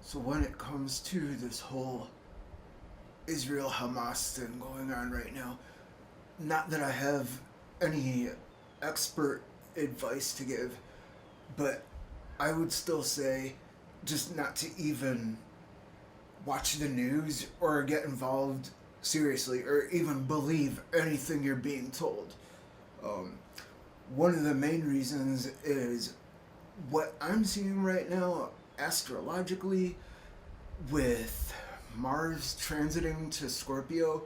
So when it comes to this whole Israel-Hamas thing going on right now, not that I have any expert advice to give, but I would still say just not to even watch the news or get involved seriously or even believe anything you're being told. Um, One of the main reasons is what I'm seeing right now astrologically with Mars transiting to Scorpio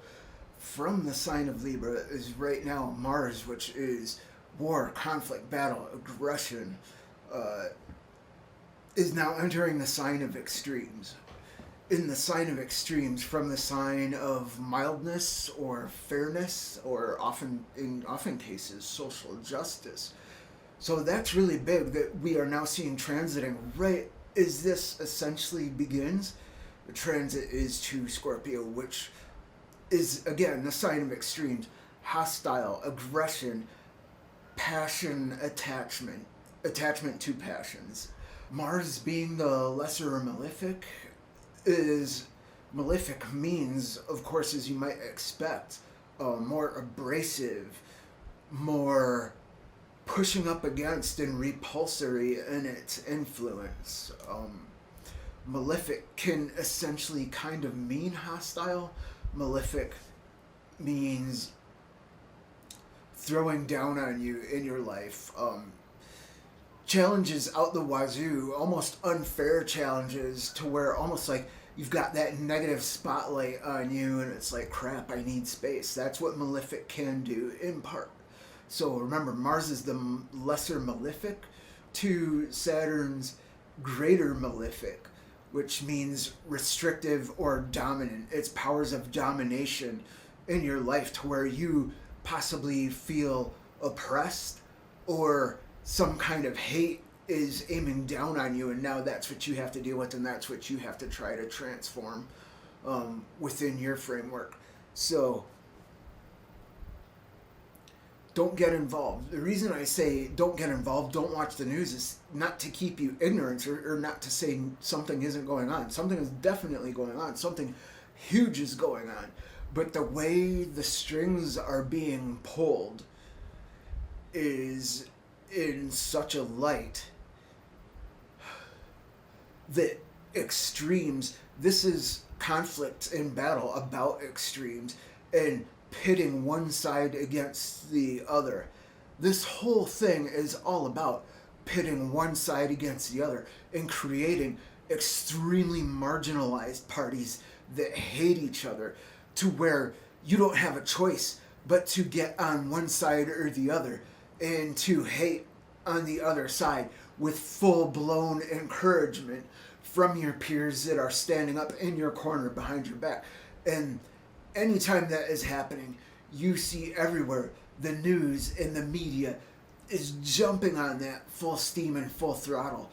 from the sign of Libra is right now Mars, which is war, conflict, battle, aggression, uh, is now entering the sign of extremes. In the sign of extremes, from the sign of mildness or fairness, or often cases social justice. So that's really big that we are now seeing transiting right as this essentially begins. The transit is to Scorpio, which is again the sign of extremes, hostile, aggression, passion, attachment to passions. Mars being the lesser malefic is malefic means, of course, as you might expect, more abrasive, more pushing up against and repulsory in its influence. Malefic can essentially kind of mean hostile. Malefic means throwing down on you in your life. Challenges out the wazoo, almost unfair challenges to where almost like you've got that negative spotlight on you and it's like, crap, I need space. That's what malefic can do in part. So remember, Mars is the lesser malefic to Saturn's greater malefic, which means restrictive or dominant. It's powers of domination in your life to where you possibly feel oppressed or some kind of hate is aiming down on you, and now that's what you have to deal with, and that's what you have to try to transform within your framework. So don't get involved. The reason I say don't get involved, don't watch the news, is not to keep you ignorant or not to say something isn't going on. Something is definitely going on. Something huge is going on. But the way the strings are being pulled is in such a light that extremes, this is conflict and battle about extremes and pitting one side against the other. This whole thing is all about pitting one side against the other and creating extremely marginalized parties that hate each other to where you don't have a choice but to get on one side or the other and to hate on the other side with full-blown encouragement from your peers that are standing up in your corner behind your back. And anytime that is happening, you see everywhere the news and the media is jumping on that full steam and full throttle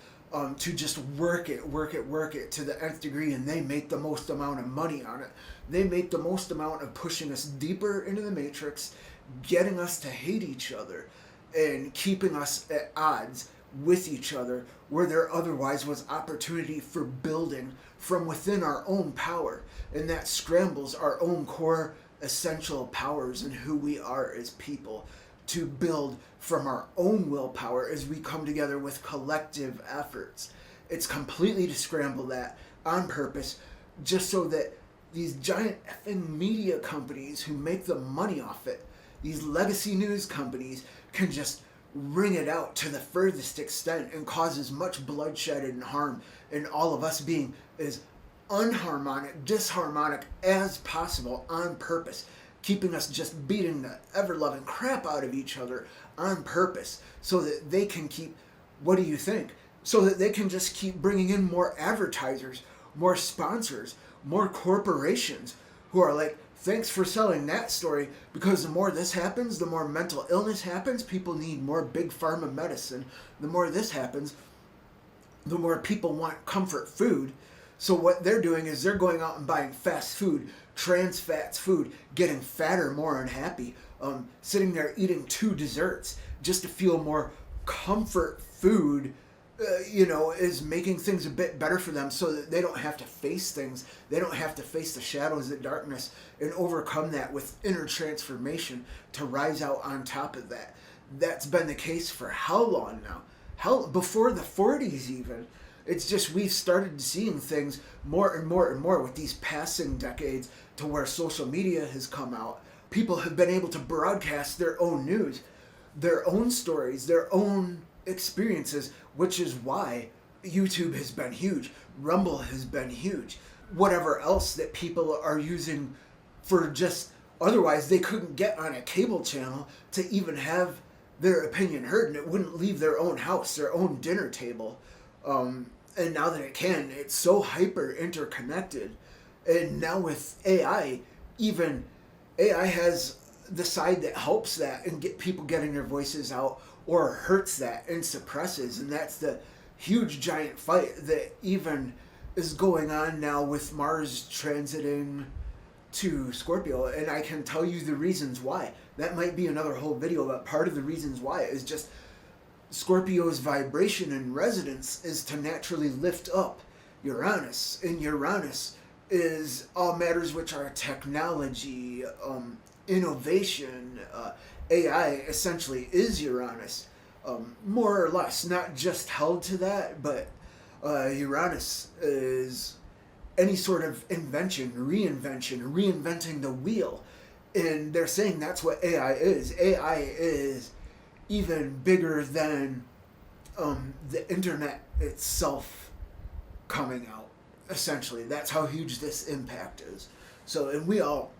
to just work it to the nth degree, and they make the most amount of money on it. They make the most amount of pushing us deeper into the matrix, getting us to hate each other, and keeping us at odds with each other where there otherwise was opportunity for building from within our own power. And that scrambles our own core essential powers and who we are as people to build from our own willpower as we come together with collective efforts. It's completely to scramble that on purpose just so that these giant effing media companies who make the money off it, these legacy news companies, can just wring it out to the furthest extent and cause as much bloodshed and harm, and all of us being as disharmonic as possible on purpose, keeping us just beating the ever-loving crap out of each other on purpose so that they can keep, what do you think? So that they can just keep bringing in more advertisers, more sponsors, more corporations who are like, thanks for selling that story, because the more this happens, the more mental illness happens, people need more big pharma medicine. The more this happens, the more people want comfort food. So what they're doing is they're going out and buying fast food, trans fats food, getting fatter, more unhappy, sitting there eating 2 desserts just to feel more comfort food is making things a bit better for them so that they don't have to face things. They don't have to face the shadows, the darkness, and overcome that with inner transformation to rise out on top of that. That's been the case for how long now? Hell, before the 40s even. It's just we've started seeing things more and more and more with these passing decades to where social media has come out. People have been able to broadcast their own news, their own stories, their own experiences, which is why YouTube has been huge, Rumble has been huge, whatever else that people are using for just otherwise they couldn't get on a cable channel to even have their opinion heard, and it wouldn't leave their own house, their own dinner table. And now that it can, it's so hyper interconnected. And now with AI, even AI has the side that helps that and get people getting their voices out, or hurts that and suppresses. And that's the huge giant fight that even is going on now with Mars transiting to Scorpio. And I can tell you the reasons why. That might be another whole video, but part of the reasons why is just Scorpio's vibration and resonance is to naturally lift up Uranus. And Uranus is all matters which are technology, innovation. AI essentially is Uranus, more or less, not just held to that, but Uranus is any sort of invention, reinvention, reinventing the wheel. And they're saying that's what AI is. AI is even bigger than the internet itself coming out, essentially. That's how huge this impact is. So, and we all,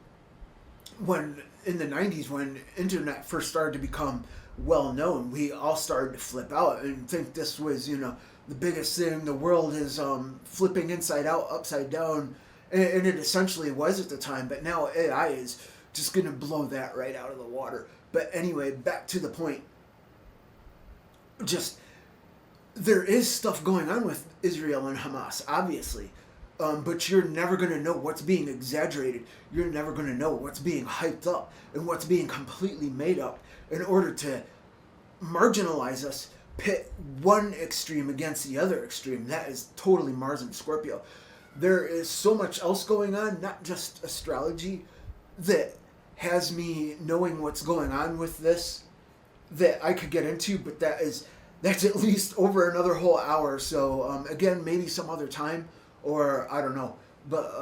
when in the 90s, when internet first started to become well known, we all started to flip out and think this was, the biggest thing. The world is flipping inside out, upside down, and it essentially was at the time. But now AI is just going to blow that right out of the water. But anyway, back to the point. Just, there is stuff going on with Israel and Hamas, obviously. But you're never going to know what's being exaggerated. You're never going to know what's being hyped up and what's being completely made up in order to marginalize us, pit one extreme against the other extreme. That is totally Mars and Scorpio. There is so much else going on, not just astrology, that has me knowing what's going on with this that I could get into, but that's at least over another whole hour. So again, maybe some other time, or I don't know. But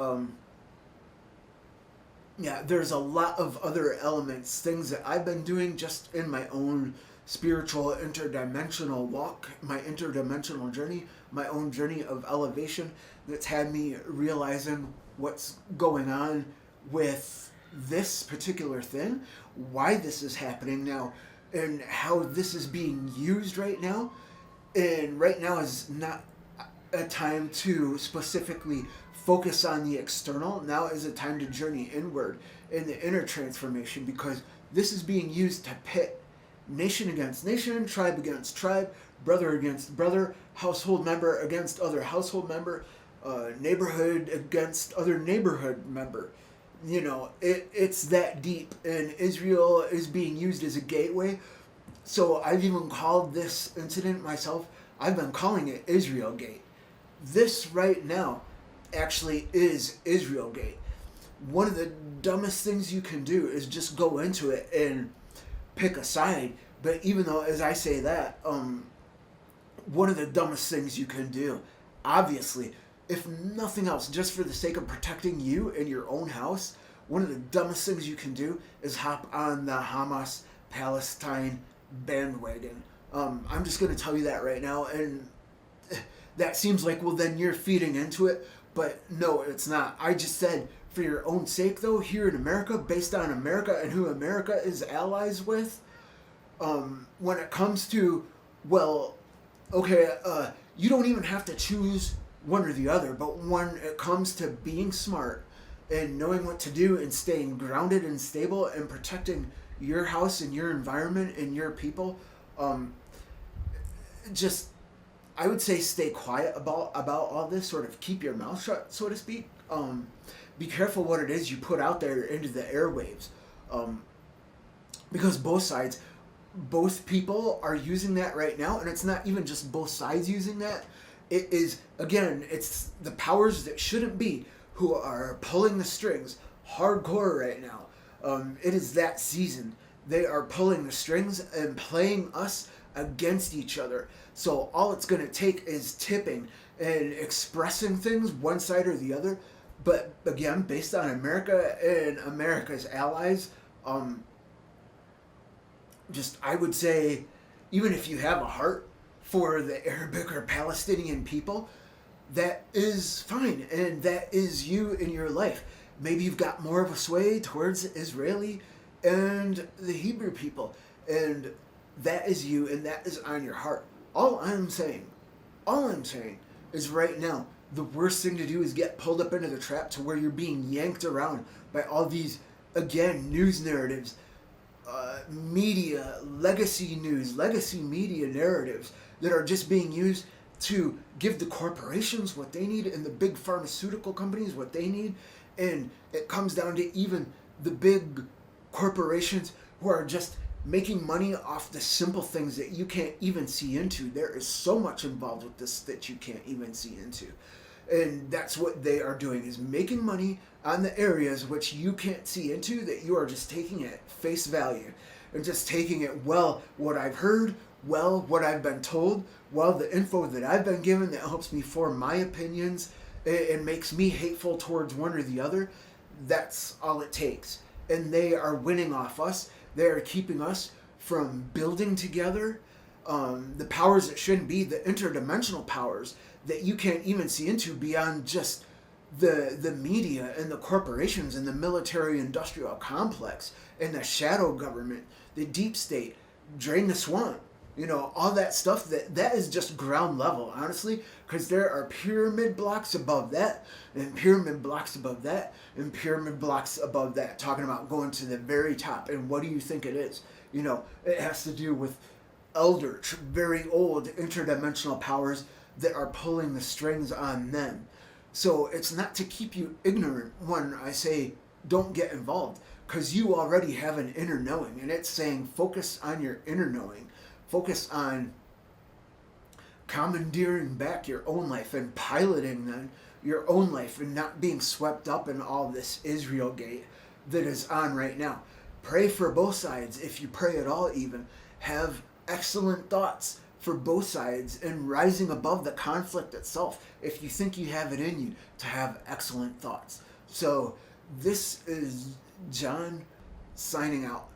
yeah, there's a lot of other elements, things that I've been doing just in my own spiritual interdimensional walk, my interdimensional journey, my own journey of elevation that's had me realizing what's going on with this particular thing, why this is happening now, and how this is being used right now. And right now is not a time to specifically focus on the external. Now is a time to journey inward in the inner transformation, because this is being used to pit nation against nation, tribe against tribe, brother against brother, household member against other household member, neighborhood against other neighborhood member. It's that deep, and Israel is being used as a gateway. So I've even called this incident myself, I've been calling it Israel Gate. This right now actually is Israel Gate. One of the dumbest things you can do is just go into it and pick a side. But even though, as I say that, one of the dumbest things you can do, obviously, if nothing else, just for the sake of protecting you and your own house, one of the dumbest things you can do is hop on the Hamas Palestine bandwagon. I'm just going to tell you that right now, and that seems like, well, then you're feeding into it, but no, it's not. I just said, for your own sake, though, here in America, based on America and who America is allies with, when it comes to, well, okay, you don't even have to choose one or the other, but when it comes to being smart and knowing what to do and staying grounded and stable and protecting your house and your environment and your people, just, I would say, stay quiet about all this, sort of keep your mouth shut, so to speak. Be careful what it is you put out there into the airwaves, because both sides both people are using that right now, and it's not even just both sides using that. It is, again, it's the powers that shouldn't be who are pulling the strings hardcore right now. It is that season. They are pulling the strings and playing us against each other. So all it's going to take is tipping and expressing things one side or the other. But again, based on America and America's allies, just I would say, even if you have a heart for the Arabic or Palestinian people, that is fine, and that is you in your life. Maybe you've got more of a sway towards Israeli and the Hebrew people, and that is you, and that is on your heart. All I'm saying is right now, the worst thing to do is get pulled up into the trap to where you're being yanked around by all these, again, news narratives, media, legacy news, legacy media narratives that are just being used to give the corporations what they need and the big pharmaceutical companies what they need. And it comes down to even the big corporations who are just making money off the simple things that you can't even see into. There is so much involved with this that you can't even see into. And that's what they are doing, is making money on the areas which you can't see into, that you are just taking at face value and just taking it, well, what I've heard, well, what I've been told, well, the info that I've been given that helps me form my opinions and makes me hateful towards one or the other. That's all it takes. And they are winning off us. They are keeping us from building together. The powers that shouldn't be, the interdimensional powers that you can't even see into beyond just the media and the corporations and the military industrial complex and the shadow government, the deep state, drain the swamp. All that stuff, that is just ground level, honestly, because there are pyramid blocks above that, and pyramid blocks above that, and pyramid blocks above that, talking about going to the very top. And what do you think it is? It has to do with elder, very old interdimensional powers that are pulling the strings on them. So it's not to keep you ignorant when I say don't get involved, because you already have an inner knowing, and it's saying focus on your inner knowing. Focus on commandeering back your own life and piloting then your own life and not being swept up in all this Israel gate that is on right now. Pray for both sides, if you pray at all even. Have excellent thoughts for both sides and rising above the conflict itself if you think you have it in you to have excellent thoughts. So this is John signing out.